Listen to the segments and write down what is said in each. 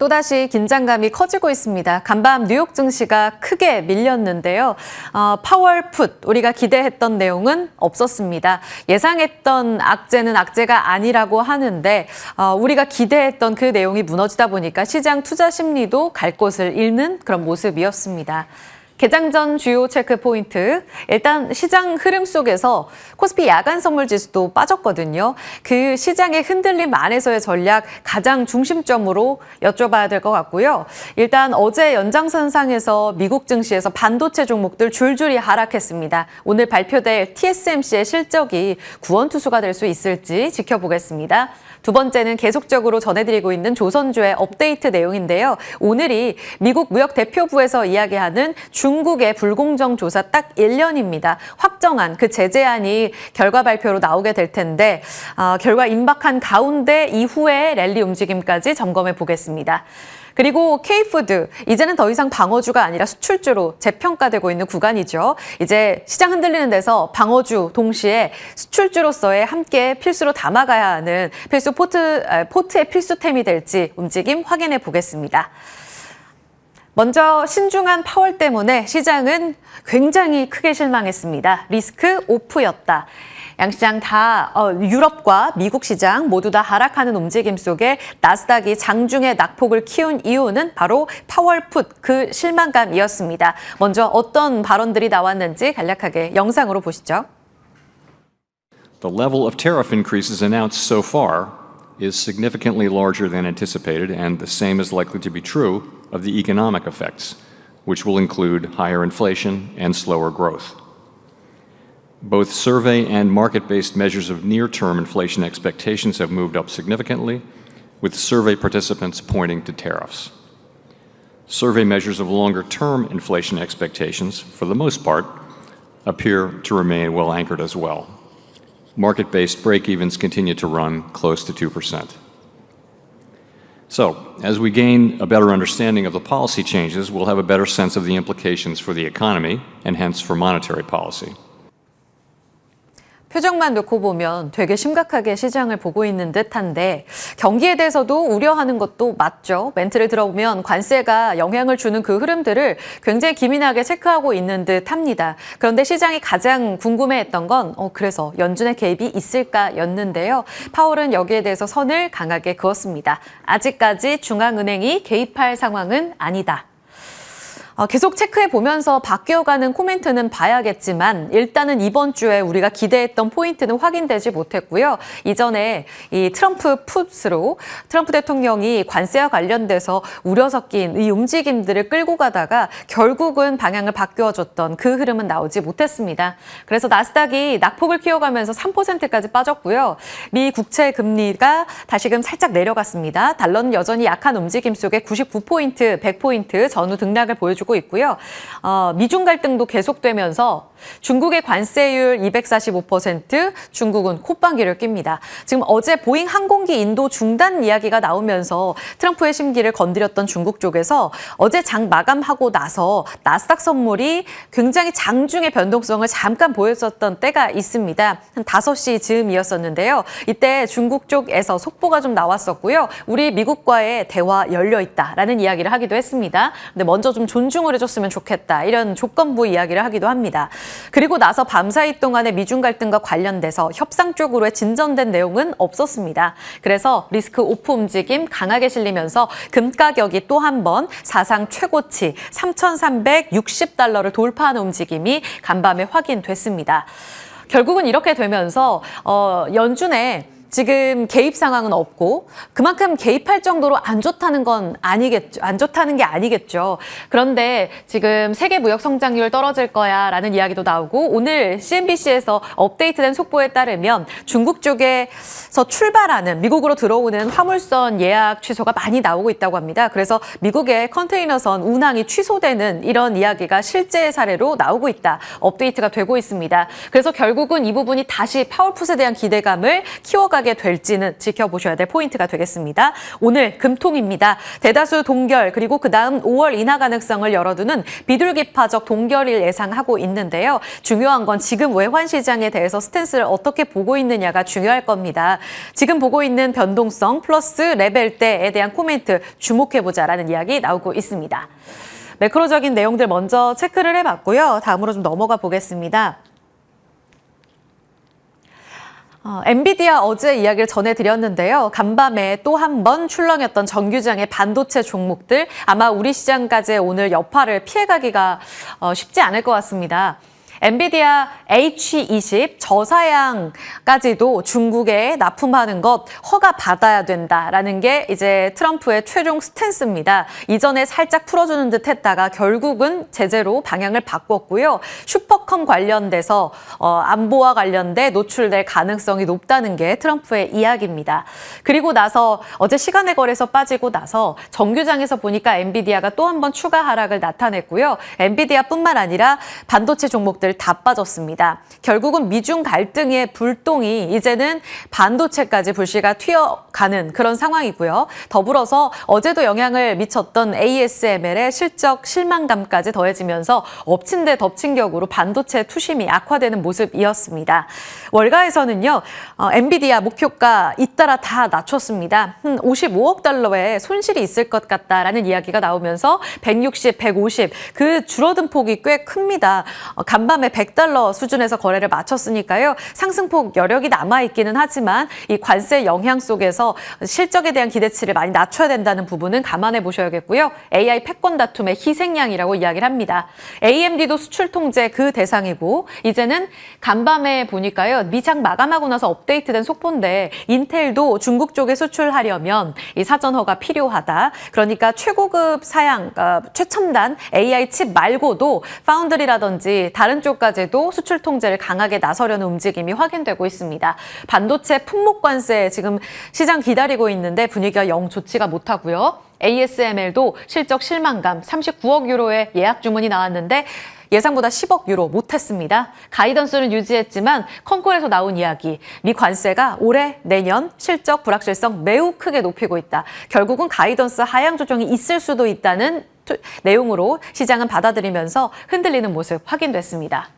또다시 긴장감이 커지고 있습니다. 간밤 뉴욕 증시가 크게 밀렸는데요. 파월풋, 우리가 기대했던 내용은 없었습니다. 예상했던 악재는 악재가 아니라고 하는데 우리가 기대했던 그 내용이 무너지다 보니까 시장 투자 심리도 갈 곳을 잃는 그런 모습이었습니다. 개장 전 주요 체크 포인트. 일단 시장 흐름 속에서 코스피 야간 선물 지수도 빠졌거든요. 그 시장의 흔들림 안에서의 전략 가장 중심점으로 여쭤봐야 될 것 같고요. 일단 어제 연장선상에서 미국 증시에서 반도체 종목들 줄줄이 하락했습니다. 오늘 발표될 TSMC의 실적이 구원투수가 될 수 있을지 지켜보겠습니다. 두 번째는 계속적으로 전해드리고 있는 조선주의 업데이트 내용인데요. 오늘이 미국 무역대표부에서 이야기하는 중국의 불공정 조사 딱 1년입니다. 확정한 그 제재안이 결과 발표로 나오게 될 텐데 결과 임박한 가운데 이후에 랠리 움직임까지 점검해 보겠습니다. 그리고 K푸드, 이제는 더 이상 방어주가 아니라 수출주로 재평가되고 있는 구간이죠. 이제 시장 흔들리는 데서 방어주 동시에 수출주로서의 함께 필수로 담아가야 하는 필수 포트의 필수템이 될지 움직임 확인해 보겠습니다. 먼저 신중한 파월 때문에 시장은 굉장히 크게 실망했습니다. 리스크 오프였다. 양시장 다 유럽과 미국 시장 모두 다 하락하는 움직임 속에 나스닥이 장중에 낙폭을 키운 이유는 바로 파월풋 그 실망감이었습니다. 먼저 어떤 발언들이 나왔는지 간략하게 영상으로 보시죠. The level of tariff increases announced so far is significantly larger than anticipated, and the same is likely to be true of the economic effects, which will include higher inflation and slower growth. Both survey and market-based measures of near-term inflation expectations have moved up significantly, with survey participants pointing to tariffs. Survey measures of longer-term inflation expectations, for the most part, appear to remain well anchored as well. Market-based break-evens continue to run close to 2%. So, as we gain a better understanding of the policy changes, we'll have a better sense of the implications for the economy and hence for monetary policy. 표정만 놓고 보면 되게 심각하게 시장을 보고 있는 듯한데 경기에 대해서도 우려하는 것도 맞죠. 멘트를 들어보면 관세가 영향을 주는 그 흐름들을 굉장히 기민하게 체크하고 있는 듯합니다. 그런데 시장이 가장 궁금해했던 건 그래서 연준의 개입이 있을까였는데요. 파월은 여기에 대해서 선을 강하게 그었습니다. 아직까지 중앙은행이 개입할 상황은 아니다. 계속 체크해 보면서 바뀌어가는 코멘트는 봐야겠지만 일단은 이번 주에 우리가 기대했던 포인트는 확인되지 못했고요. 이전에 이 트럼프 풋으로 트럼프 대통령이 관세와 관련돼서 우려 섞인 이 움직임들을 끌고 가다가 결국은 방향을 바뀌어줬던 그 흐름은 나오지 못했습니다. 그래서 나스닥이 낙폭을 키워가면서 3%까지 빠졌고요. 미 국채 금리가 다시금 살짝 내려갔습니다. 달러는 여전히 약한 움직임 속에 99포인트, 100포인트 전후 등락을 보여주고 있고요. 미중 갈등도 계속되면서 중국의 관세율 245%, 중국은 콧방귀를 낍니다. 지금 어제 보잉 항공기 인도 중단 이야기가 나오면서 트럼프의 심기를 건드렸던 중국 쪽에서 어제 장 마감하고 나서 나스닥 선물이 굉장히 장중의 변동성을 잠깐 보였었던 때가 있습니다. 한 5시 즈음이었었는데요. 이때 중국 쪽에서 속보가 좀 나왔었고요. 우리 미국과의 대화 열려 있다라는 이야기를 하기도 했습니다. 근데 먼저 좀 존중을 해줬으면 좋겠다. 이런 조건부 이야기를 하기도 합니다. 그리고 나서 밤사이 동안에 미중 갈등과 관련돼서 협상 쪽으로의 진전된 내용은 없었습니다. 그래서 리스크 오프 움직임 강하게 실리면서 금 가격이 또 한 번 사상 최고치 3,360달러를 돌파하는 움직임이 간밤에 확인됐습니다. 결국은 이렇게 되면서 연준의 지금 개입 상황은 없고 그만큼 개입할 정도로 안 좋다는 건 아니겠죠. 안 좋다는 게 아니겠죠. 그런데 지금 세계 무역 성장률 떨어질 거야라는 이야기도 나오고 오늘 CNBC에서 업데이트된 속보에 따르면 중국 쪽에서 출발하는 미국으로 들어오는 화물선 예약 취소가 많이 나오고 있다고 합니다. 그래서 미국의 컨테이너선 운항이 취소되는 이런 이야기가 실제 사례로 나오고 있다. 업데이트가 되고 있습니다. 그래서 결국은 이 부분이 다시 파월풋에 대한 기대감을 키워가게 나타나게 될지는 지켜보셔야 될 포인트가 되겠습니다. 오늘 금통입니다. 대다수 동결 그리고 그다음 5월 인하 가능성을 열어두는 비둘기파적 동결을 예상하고 있는데요. 중요한 건 지금 외환 시장에 대해서 스탠스를 어떻게 보고 있느냐가 중요할 겁니다. 지금 보고 있는 변동성 플러스 레벨대에 대한 코멘트 주목해보자라는 이야기 나오고 있습니다. 매크로적인 내용들 먼저 체크를 해봤고요. 다음으로 좀 넘어가 보겠습니다. 엔비디아 어제 이야기를 전해드렸는데요. 간밤에 또 한 번 출렁였던 정규장의 반도체 종목들 아마 우리 시장까지 오늘 여파를 피해가기가 쉽지 않을 것 같습니다. 엔비디아 H20 저사양까지도 중국에 납품하는 것 허가 받아야 된다라는 게 이제 트럼프의 최종 스탠스입니다. 이전에 살짝 풀어주는 듯 했다가 결국은 제재로 방향을 바꿨고요. 슈퍼컴 관련돼서 안보와 관련돼 노출될 가능성이 높다는 게 트럼프의 이야기입니다. 그리고 나서 어제 시간의 거래에서 빠지고 나서 정규장에서 보니까 엔비디아가 또 한 번 추가 하락을 나타냈고요. 엔비디아뿐만 아니라 반도체 종목들 다 빠졌습니다. 결국은 미중 갈등의 불똥이 이제는 반도체까지 불씨가 튀어가는 그런 상황이고요. 더불어서 어제도 영향을 미쳤던 ASML의 실적 실망감까지 더해지면서 엎친 데 덮친 격으로 반도체 투심이 악화되는 모습이었습니다. 월가에서는요. 엔비디아 목표가 잇따라 다 낮췄습니다. 55억 달러의 손실이 있을 것 같다라는 이야기가 나오면서 160, 150 그 줄어든 폭이 꽤 큽니다. 간밤에 100달러 수준에서 거래를 마쳤으니까요. 상승폭 여력이 남아있기는 하지만 이 관세 영향 속에서 실적에 대한 기대치를 많이 낮춰야 된다는 부분은 감안해 보셔야겠고요. AI 패권 다툼의 희생양이라고 이야기를 합니다. AMD도 수출 통제 그 대상이고 이제는 간밤에 보니까요. 미장 마감하고 나서 업데이트된 속보인데 인텔도 중국 쪽에 수출하려면 이 사전 허가 필요하다. 그러니까 최고급 사양, 최첨단 AI 칩 말고도 파운드리라든지 다른 쪽까지도 수출 통제를 강하게 나서려는 움직임이 확인되고 있습니다. 반도체 품목 관세 지금 시장 기다리고 있는데 분위기가 영 좋지가 못하고요. ASML도 실적 실망감 39억 유로의 예약 주문이 나왔는데 예상보다 10억 유로 못했습니다. 가이던스는 유지했지만 컨콜에서 나온 이야기, 미 관세가 올해 내년 실적 불확실성 매우 크게 높이고 있다. 결국은 가이던스 하향 조정이 있을 수도 있다는 내용으로 시장은 받아들이면서 흔들리는 모습 확인됐습니다.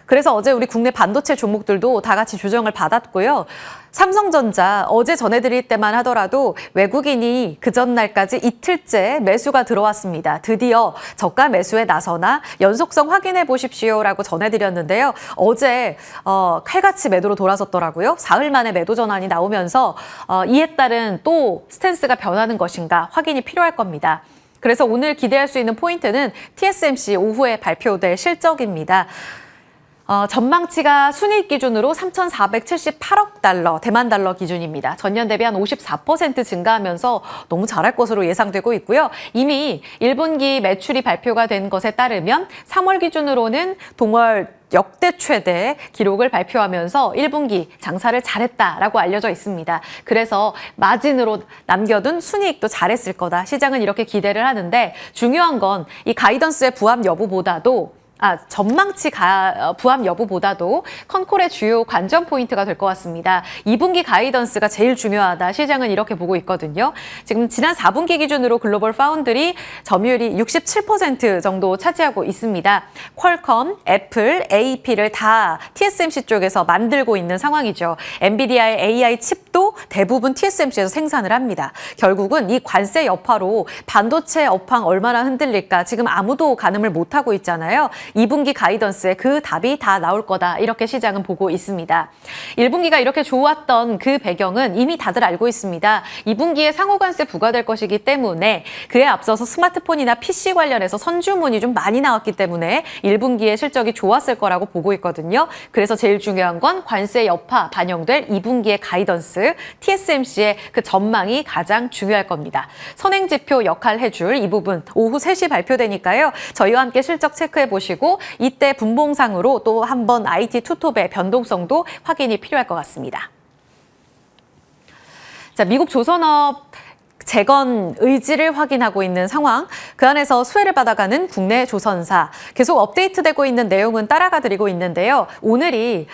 그래서 어제 우리 국내 반도체 종목들도 다 같이 조정을 받았고요. 삼성전자 어제 전해드릴 때만 하더라도 외국인이 그 전날까지 이틀째 매수가 들어왔습니다. 드디어 저가 매수에 나서나 연속성 확인해 보십시오라고 전해드렸는데요. 어제 칼같이 매도로 돌아섰더라고요. 사흘 만에 매도 전환이 나오면서 이에 따른 또 스탠스가 변하는 것인가 확인이 필요할 겁니다. 그래서 오늘 기대할 수 있는 포인트는 TSMC 오후에 발표될 실적입니다. 전망치가 순이익 기준으로 3,478억 달러, 대만 달러 기준입니다. 전년 대비 한 54% 증가하면서 너무 잘할 것으로 예상되고 있고요. 이미 1분기 매출이 발표가 된 것에 따르면 3월 기준으로는 동월 역대 최대 기록을 발표하면서 1분기 장사를 잘했다라고 알려져 있습니다. 그래서 마진으로 남겨둔 순이익도 잘했을 거다. 시장은 이렇게 기대를 하는데 중요한 건 이 가이던스의 부합 여부보다도 전망치 부합 여부보다도 컨콜의 주요 관전 포인트가 될 것 같습니다. 2분기 가이던스가 제일 중요하다. 시장은 이렇게 보고 있거든요. 지금 지난 4분기 기준으로 글로벌 파운드리 점유율이 67% 정도 차지하고 있습니다. 퀄컴, 애플, AP를 다 TSMC 쪽에서 만들고 있는 상황이죠. 엔비디아의 AI 칩도 대부분 TSMC에서 생산을 합니다. 결국은 이 관세 여파로 반도체 업황 얼마나 흔들릴까 지금 아무도 가늠을 못하고 있잖아요. 2분기 가이던스에 그 답이 다 나올 거다. 이렇게 시장은 보고 있습니다. 1분기가 이렇게 좋았던 그 배경은 이미 다들 알고 있습니다. 2분기에 상호관세 부과될 것이기 때문에 그에 앞서서 스마트폰이나 PC 관련해서 선주문이 좀 많이 나왔기 때문에 1분기에 실적이 좋았을 거라고 보고 있거든요. 그래서 제일 중요한 건 관세 여파 반영될 2분기의 가이던스, TSMC의 그 전망이 가장 중요할 겁니다. 선행지표 역할 해줄 이 부분 오후 3시 발표되니까요. 저희와 함께 실적 체크해 보시고 이때 분봉상으로 또 한 번 IT 투톱의 변동성도 확인이 필요할 것 같습니다. 자, 미국 조선업 재건 의지를 확인하고 있는 상황, 그 안에서 수혜를 받아가는 국내 조선사 계속 업데이트되고 있는 내용은 따라가 드리고 있는데요. 오늘이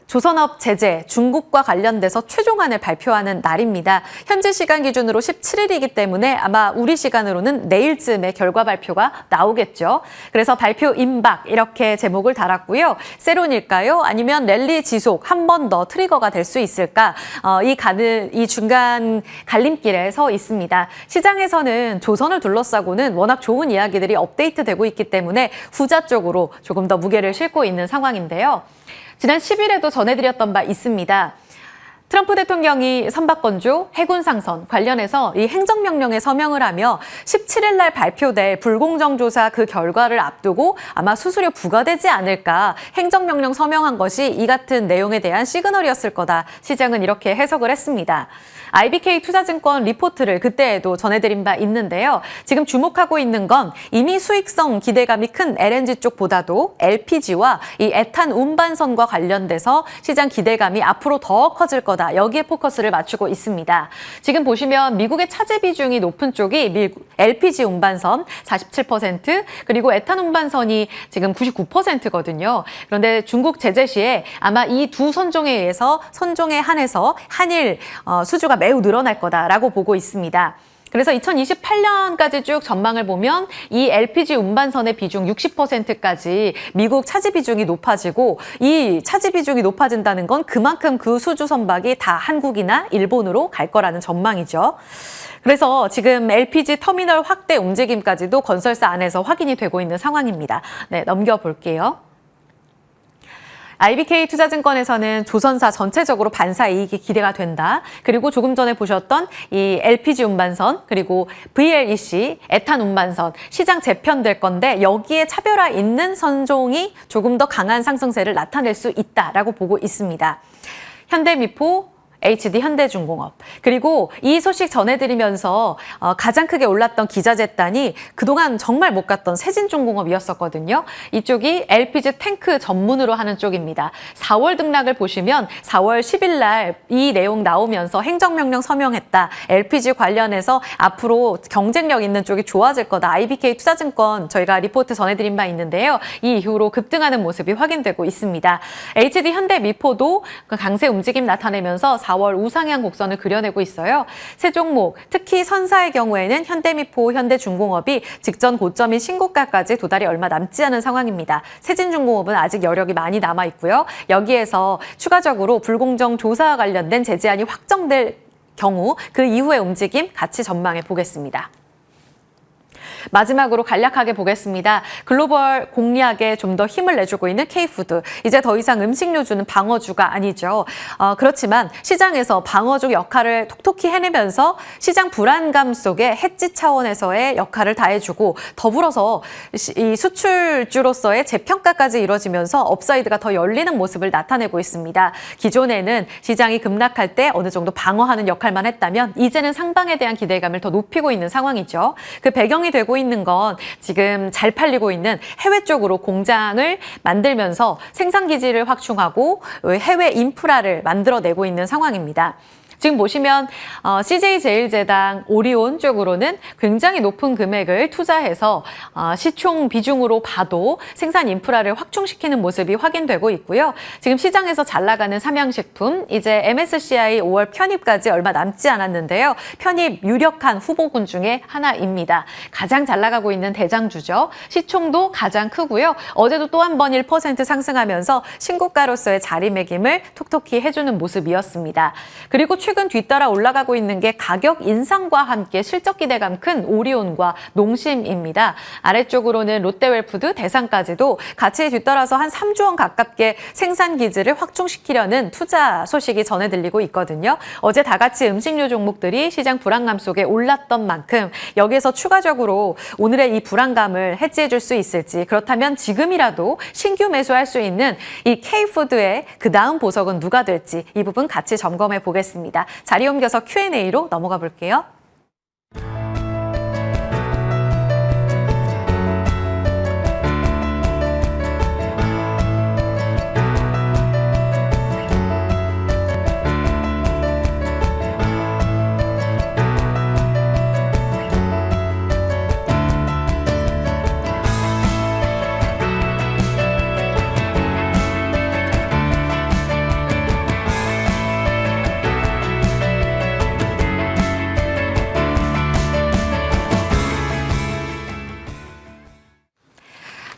조선업 제재, 중국과 관련돼서 최종안을 발표하는 날입니다. 현지 시간 기준으로 17일이기 때문에 아마 우리 시간으로는 내일쯤에 결과 발표가 나오겠죠. 그래서 발표 임박 이렇게 제목을 달았고요. 세론일까요? 아니면 랠리 지속 한 번 더 트리거가 될 수 있을까? 이 중간 갈림길에 서 있습니다. 시장에서는 조선을 둘러싸고는 워낙 좋은 이야기들이 업데이트되고 있기 때문에 후자 쪽으로 조금 더 무게를 싣고 있는 상황인데요. 지난 10일에도 전해드렸던 바 있습니다. 트럼프 대통령이 선박건조, 해군 상선 관련해서 이 행정명령에 서명을 하며 17일 날 발표될 불공정 조사 그 결과를 앞두고 아마 수수료 부과되지 않을까 행정명령 서명한 것이 이 같은 내용에 대한 시그널이었을 거다. 시장은 이렇게 해석을 했습니다. IBK 투자증권 리포트를 그때에도 전해드린 바 있는데요. 지금 주목하고 있는 건 이미 수익성 기대감이 큰 LNG 쪽보다도 LPG와 이 에탄 운반선과 관련돼서 시장 기대감이 앞으로 더 커질 거다. 여기에 포커스를 맞추고 있습니다. 지금 보시면 미국의 차지 비중이 높은 쪽이 LPG 운반선 47%, 그리고 에탄 운반선이 지금 99%거든요. 그런데 중국 제재 시에 아마 이 두 선종에 한해서 한일 수주가 매우 늘어날 거다라고 보고 있습니다. 그래서 2028년까지 쭉 전망을 보면 이 LPG 운반선의 비중 60%까지 미국 차지 비중이 높아지고, 이 차지 비중이 높아진다는 건 그만큼 그 수주 선박이 다 한국이나 일본으로 갈 거라는 전망이죠. 그래서 지금 LPG 터미널 확대 움직임까지도 건설사 안에서 확인이 되고 있는 상황입니다. 네, 넘겨볼게요. IBK 투자증권에서는 조선사 전체적으로 반사 이익이 기대가 된다. 그리고 조금 전에 보셨던 이 LPG 운반선, 그리고 VLEC, 에탄 운반선, 시장 재편될 건데 여기에 차별화 있는 선종이 조금 더 강한 상승세를 나타낼 수 있다라고 보고 있습니다. 현대미포, HD 현대중공업, 그리고 이 소식 전해드리면서 가장 크게 올랐던 기자재단이 그동안 정말 못 갔던 세진중공업이었었거든요. 이쪽이 LPG 탱크 전문으로 하는 쪽입니다. 4월 등락을 보시면 4월 10일 날 이 내용 나오면서 행정명령 서명했다. LPG 관련해서 앞으로 경쟁력 있는 쪽이 좋아질 거다. IBK 투자증권 저희가 리포트 전해드린 바 있는데요. 이 이후로 급등하는 모습이 확인되고 있습니다. HD 현대미포도 강세 움직임 나타내면서 4월 우상향 곡선을 그려내고 있어요. 세 종목, 특히 선사의 경우에는 현대미포, 현대중공업이 직전 고점인 신고가까지 도달이 얼마 남지 않은 상황입니다. 세진중공업은 아직 여력이 많이 남아 있고요. 여기에서 추가적으로 불공정 조사와 관련된 제재안이 확정될 경우 그 이후의 움직임 같이 전망해 보겠습니다. 마지막으로 간략하게 보겠습니다. 글로벌 공략에 좀 더 힘을 내주고 있는 K푸드. 이제 더 이상 음식료주는 방어주가 아니죠. 그렇지만 시장에서 방어주 역할을 톡톡히 해내면서 시장 불안감 속에 해지 차원에서의 역할을 다해주고, 더불어서 이 수출주로서의 재평가까지 이루어지면서 업사이드가 더 열리는 모습을 나타내고 있습니다. 기존에는 시장이 급락할 때 어느 정도 방어하는 역할만 했다면 이제는 상방에 대한 기대감을 더 높이고 있는 상황이죠. 그 배경이 되고 있는 건 지금 잘 팔리고 있는 해외 쪽으로 공장을 만들면서 생산 기지를 확충하고 해외 인프라를 만들어내고 있는 상황입니다. 지금 보시면 CJ제일제당, 오리온 쪽으로는 굉장히 높은 금액을 투자해서 시총 비중으로 봐도 생산 인프라를 확충시키는 모습이 확인되고 있고요. 지금 시장에서 잘 나가는 삼양식품, 이제 MSCI 5월 편입까지 얼마 남지 않았는데요. 편입 유력한 후보군 중에 하나입니다. 가장 잘 나가고 있는 대장주죠. 시총도 가장 크고요. 어제도 또 한 번 1% 상승하면서 신고가로서의 자리매김을 톡톡히 해주는 모습이었습니다. 그리고 최근 뒤따라 올라가고 있는 게 가격 인상과 함께 실적 기대감 큰 오리온과 농심입니다. 아래쪽으로는 롯데웰푸드, 대상까지도 같이 뒤따라서 한 3조 원 가깝게 생산 기지를 확충시키려는 투자 소식이 전해 들리고 있거든요. 어제 다 같이 음식료 종목들이 시장 불안감 속에 올랐던 만큼 여기에서 추가적으로 오늘의 이 불안감을 해지해 줄 수 있을지, 그렇다면 지금이라도 신규 매수할 수 있는 이 K푸드의 그 다음 보석은 누가 될지 이 부분 같이 점검해 보겠습니다. 자리 옮겨서 Q&A로 넘어가 볼게요.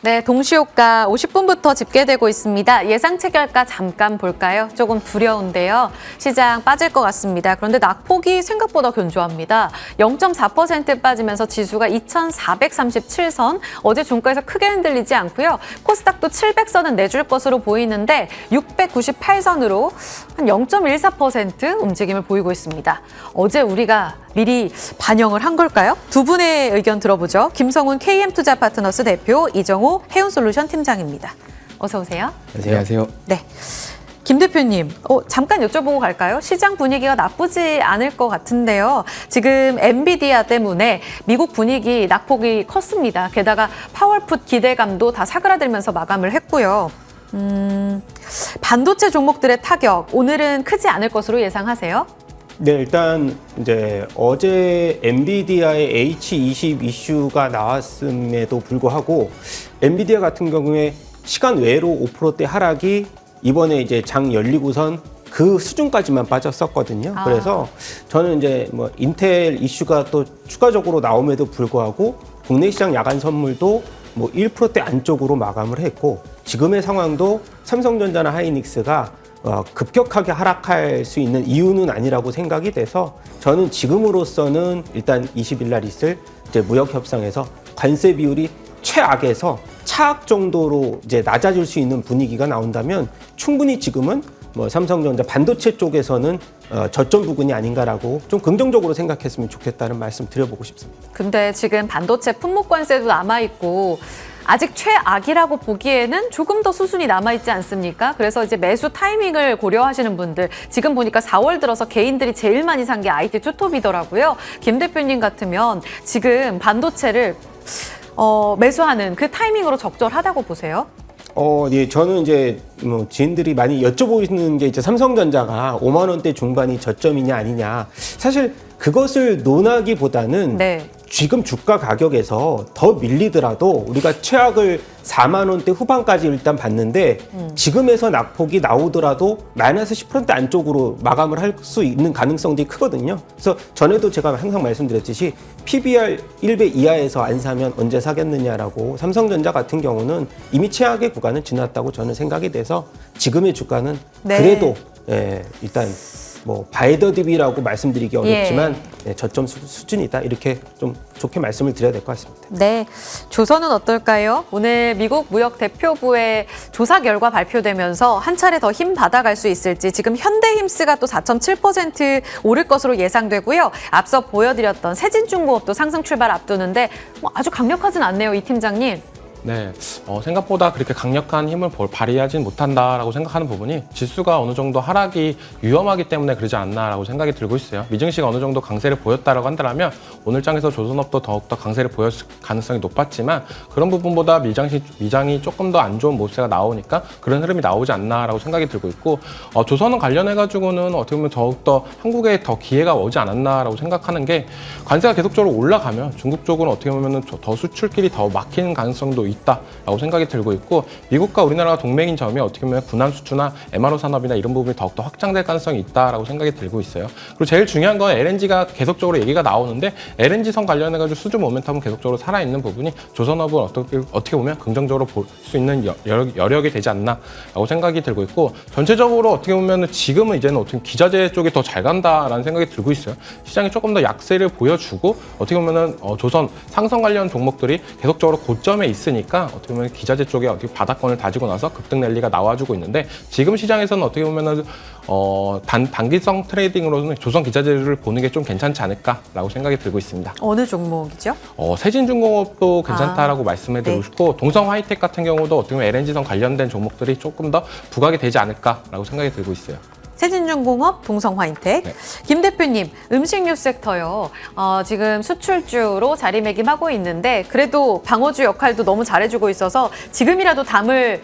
네, 동시효과 50분부터 집계되고 있습니다. 예상 체결가 잠깐 볼까요? 조금 두려운데요. 시장 빠질 것 같습니다. 그런데 낙폭이 생각보다 견조합니다. 0.4% 빠지면서 지수가 2,437선, 어제 종가에서 크게 흔들리지 않고요. 코스닥도 700선은 내줄 것으로 보이는데 698선으로 한 0.14% 움직임을 보이고 있습니다. 어제 우리가 미리 반영을 한 걸까요? 두 분의 의견 들어보죠. 김성훈 KM투자파트너스 대표, 이정호 해운솔루션 팀장입니다. 어서 오세요. 안녕하세요. 네. 김 대표님, 잠깐 여쭤보고 갈까요? 시장 분위기가 나쁘지 않을 것 같은데요. 지금 엔비디아 때문에 미국 분위기 낙폭이 컸습니다. 게다가 파월풋 기대감도 다 사그라들면서 마감을 했고요. 반도체 종목들의 타격, 오늘은 크지 않을 것으로 예상하세요? 네, 일단 이제 어제 엔비디아의 H20 이슈가 나왔음에도 불구하고 엔비디아 같은 경우에 시간 외로 5%대 하락이 이번에 이제 장 열리고선 그 수준까지만 빠졌었거든요. 그래서 저는 이제 뭐 인텔 이슈가 또 추가적으로 나옴에도 불구하고 국내 시장 야간 선물도 뭐 1%대 안쪽으로 마감을 했고, 지금의 상황도 삼성전자나 하이닉스가 급격하게 하락할 수 있는 이유는 아니라고 생각이 돼서, 저는 지금으로서는 일단 20일 날 있을 이제 무역 협상에서 관세 비율이 최악에서 차악 정도로 이제 낮아질 수 있는 분위기가 나온다면 충분히 지금은 뭐 삼성전자 반도체 쪽에서는 저점 부근이 아닌가라고 좀 긍정적으로 생각했으면 좋겠다는 말씀 드려보고 싶습니다. 근데 지금 반도체 품목 관세도 남아있고 아직 최악이라고 보기에는 조금 더 수순이 남아있지 않습니까? 그래서 이제 매수 타이밍을 고려하시는 분들, 지금 보니까 4월 들어서 개인들이 제일 많이 산 게 IT 투톱이더라고요. 김 대표님 같으면 지금 반도체를 매수하는 그 타이밍으로 적절하다고 보세요? 예, 저는 이제 뭐 지인들이 많이 여쭤보는 게 이제 삼성전자가 5만 원대 중반이 저점이냐 아니냐. 사실 그것을 논하기보다는 네. 지금 주가 가격에서 더 밀리더라도 우리가 최악을 4만 원대 후반까지 일단 봤는데 지금에서 낙폭이 나오더라도 마이너스 10% 안쪽으로 마감을 할 수 있는 가능성들이 크거든요. 그래서 전에도 제가 항상 말씀드렸듯이 PBR 1배 이하에서 안 사면 언제 사겠느냐라고, 삼성전자 같은 경우는 이미 최악의 구간을 지났다고 저는 생각이 돼서 지금의 주가는 네. 그래도 일단 뭐 바이더딥이라고 말씀드리기 어렵지만 저점 수준이다, 이렇게 좀 좋게 말씀을 드려야 될 것 같습니다. 네, 조선은 어떨까요? 오늘 미국 무역 대표부의 조사 결과 발표되면서 한 차례 더 힘 받아갈 수 있을지, 지금 현대힘스가 또 4.7% 오를 것으로 예상되고요. 앞서 보여드렸던 세진중공업도 상승 출발 앞두는데 아주 강력하진 않네요, 이 팀장님. 네, 생각보다 그렇게 강력한 힘을 발휘하진 못한다라고 생각하는 부분이, 지수가 어느 정도 하락이 위험하기 때문에 그러지 않나라고 생각이 들고 있어요. 미증시가 어느 정도 강세를 보였다라고 한다면 오늘 장에서 조선업도 더욱더 강세를 보였을 가능성이 높았지만, 그런 부분보다 미장이 조금 더 안 좋은 모습이 나오니까 그런 흐름이 나오지 않나라고 생각이 들고 있고, 조선업 관련해가지고는 어떻게 보면 더욱더 한국에 더 기회가 오지 않았나라고 생각하는 게, 관세가 계속적으로 올라가면 중국 쪽은 어떻게 보면 더 수출길이 더 막히는 가능성도 있다라고 생각이 들고 있고, 미국과 우리나라가 동맹인 점이 어떻게 보면 군함 수출이나 MRO 산업이나 이런 부분이 더욱더 확장될 가능성이 있다라고 생각이 들고 있어요. 그리고 제일 중요한 건 LNG가 계속적으로 얘기가 나오는데, LNG선 관련해가지고 수주 모멘텀은 계속적으로 살아있는 부분이 조선업을 어떻게 보면 긍정적으로 볼 수 있는 여력이 되지 않나라고 생각이 들고 있고, 전체적으로 어떻게 보면 지금은 이제는 어떻게 기자재 쪽이 더 잘 간다라는 생각이 들고 있어요. 시장이 조금 더 약세를 보여주고, 어떻게 보면은 조선 상선 관련 종목들이 계속적으로 고점에 있으니까 어떻게 보면 기자재 쪽에 어떻게 바닥권을 다지고 나서 급등 랠리가 나와주고 있는데, 지금 시장에서는 어떻게 보면은 단기성 트레이딩으로는 조선 기자재를 보는 게 좀 괜찮지 않을까라고 생각이 들고 있습니다. 어느 종목이죠? 세진중공업도 괜찮다라고 말씀해 드리고 네. 싶고, 동성하이텍 같은 경우도 어떻게 보면 LNG선 관련된 종목들이 조금 더 부각이 되지 않을까라고 생각이 들고 있어요. 세진중공업, 동성화인텍. 네. 김 대표님, 음식료 섹터요. 지금 수출주로 자리매김하고 있는데 그래도 방어주 역할도 너무 잘해주고 있어서 지금이라도 담을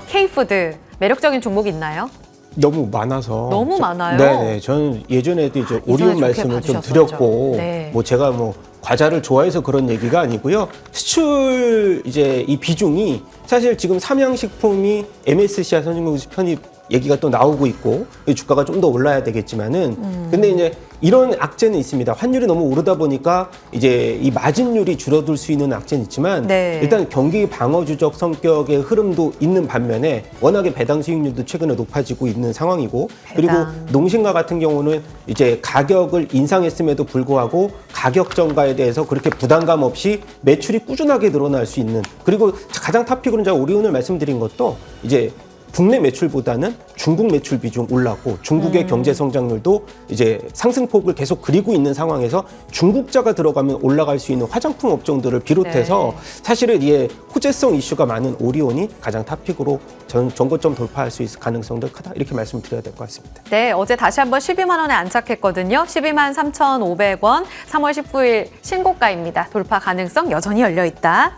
K푸드 매력적인 종목 있나요? 너무 많아서. 너무 많아요? 네, 저는 예전에도 이제 오리온 좋게 말씀을 좀 봐주셨었죠. 드렸고, 네. 뭐 제가 뭐 과자를 좋아해서 그런 얘기가 아니고요. 수출 이제 이 비중이 사실 지금 삼양식품이 MSCI 선진국 편입 얘기가 또 나오고 있고 이 주가가 좀 더 올라야 되겠지만은 근데 이제 이런 악재는 있습니다. 환율이 너무 오르다 보니까 이제 이 마진율이 줄어들 수 있는 악재는 있지만 네. 일단 경기 방어주적 성격의 흐름도 있는 반면에 워낙에 배당 수익률도 최근에 높아지고 있는 상황이고 그리고 배당. 농심과 같은 경우는 이제 가격을 인상했음에도 불구하고 가격 전가에 대해서 그렇게 부담감 없이 매출이 꾸준하게 늘어날 수 있는 그리고 가장 탑픽으로는 제가 오리온을 말씀드린 것도 이제 국내 매출보다는 중국 매출 비중 올랐고 중국의 경제 성장률도 이제 상승폭을 계속 그리고 있는 상황에서 중국자가 들어가면 올라갈 수 있는 화장품 업종들을 비롯해서 사실은 이게 호재성 이슈가 많은 오리온이 가장 탑픽으로 전고점 돌파할 수 있을 가능성도 크다 이렇게 말씀을 드려야 될 것 같습니다. 네, 어제 다시 한번 12만 원에 안착했거든요. 12만 3,500원, 3월 19일 신고가입니다. 돌파 가능성 여전히 열려 있다.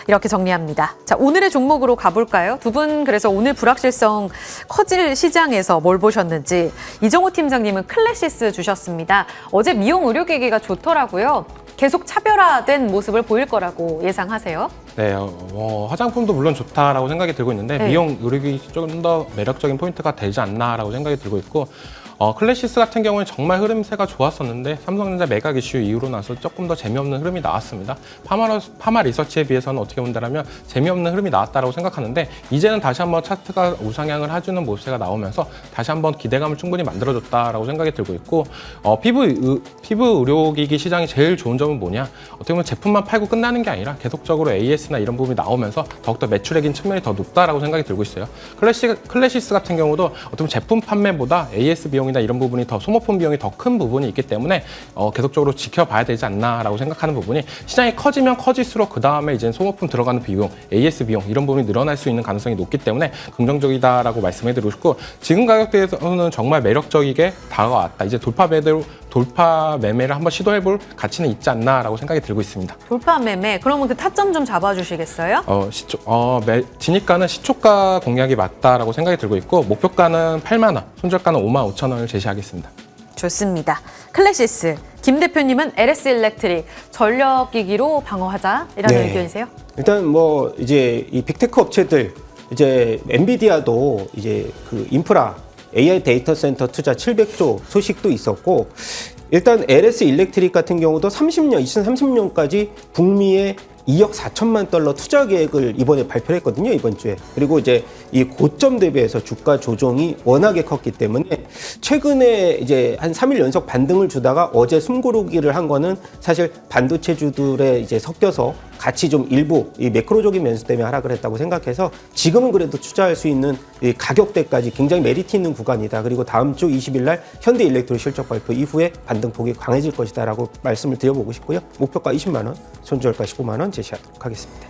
이렇게 정리합니다. 자, 오늘의 종목으로 가볼까요? 두 분 그래서 오늘 불확실성 커질 시장에서 뭘 보셨는지 이정호 팀장님은 클래시스 주셨습니다. 어제 미용 의료기기가 좋더라고요. 계속 차별화된 모습을 보일 거라고 예상하세요? 네, 화장품도 물론 좋다라고 생각이 들고 있는데 네. 미용 의료기 좀 더 매력적인 포인트가 되지 않나라고 생각이 들고 있고 클래시스 같은 경우는 정말 흐름세가 좋았었는데 삼성전자 매각 이슈 이후로 나서 조금 더 재미없는 흐름이 나왔습니다. 파마 리서치에 비해서는 어떻게 본다면 재미없는 흐름이 나왔다라고 생각하는데 이제는 다시 한번 차트가 우상향을 해주는 모습세가 나오면서 다시 한번 기대감을 충분히 만들어줬다라고 생각이 들고 있고 피부 의료기기 시장이 제일 좋은 점은 뭐냐? 어떻게 보면 제품만 팔고 끝나는 게 아니라 계속적으로 AS나 이런 부분이 나오면서 더욱더 매출액인 측면이 더 높다라고 생각이 들고 있어요. 클래시스 같은 경우도 어떻게 보면 제품 판매보다 AS 비용이나 이런 부분이 더 소모품 비용이 더 큰 부분이 있기 때문에 계속적으로 지켜봐야 되지 않나라고 생각하는 부분이 시장이 커지면 커질수록 그 다음에 이제 소모품 들어가는 비용, AS 비용 이런 부분이 늘어날 수 있는 가능성이 높기 때문에 긍정적이다라고 말씀해드리고 싶고 지금 가격대에서는 정말 매력적이게 다가왔다. 이제 돌파 매매를 한번 시도해볼 가치는 있지 않나라고 생각이 들고 있습니다. 돌파 매매. 그러면 그 타점 좀 잡아주시겠어요? 진입가는 시초가 공략이 맞다라고 생각이 들고 있고 목표가는 8만 원, 손절가는 5만 5천 원을 제시하겠습니다. 좋습니다. 클래시스. 김 대표님은 LS 일렉트릭 전력기기로 방어하자 이런 네. 의견이세요? 일단 뭐 이제 이 빅테크 업체들 이제 엔비디아도 이제 그 인프라 AI 데이터 센터 투자 700조 소식도 있었고 일단 LS 일렉트릭 같은 경우도 2030년까지 북미의 2억 4천만 달러 투자 계획을 이번에 발표했거든요, 이번 주에. 그리고 이제 이 고점 대비해서 주가 조정이 워낙에 컸기 때문에 최근에 이제 한 3일 연속 반등을 주다가 어제 숨고르기를 한 거는 사실 반도체주들에 이제 섞여서 같이 좀 일부 이 매크로적인 변수 때문에 하락을 했다고 생각해서 지금은 그래도 투자할 수 있는 이 가격대까지 굉장히 메리트 있는 구간이다. 그리고 다음 주 20일 날 현대일렉트릭 실적 발표 이후에 반등폭이 강해질 것이다라고 말씀을 드려보고 싶고요. 목표가 20만 원, 손절가 15만 원 제시하도록 하겠습니다.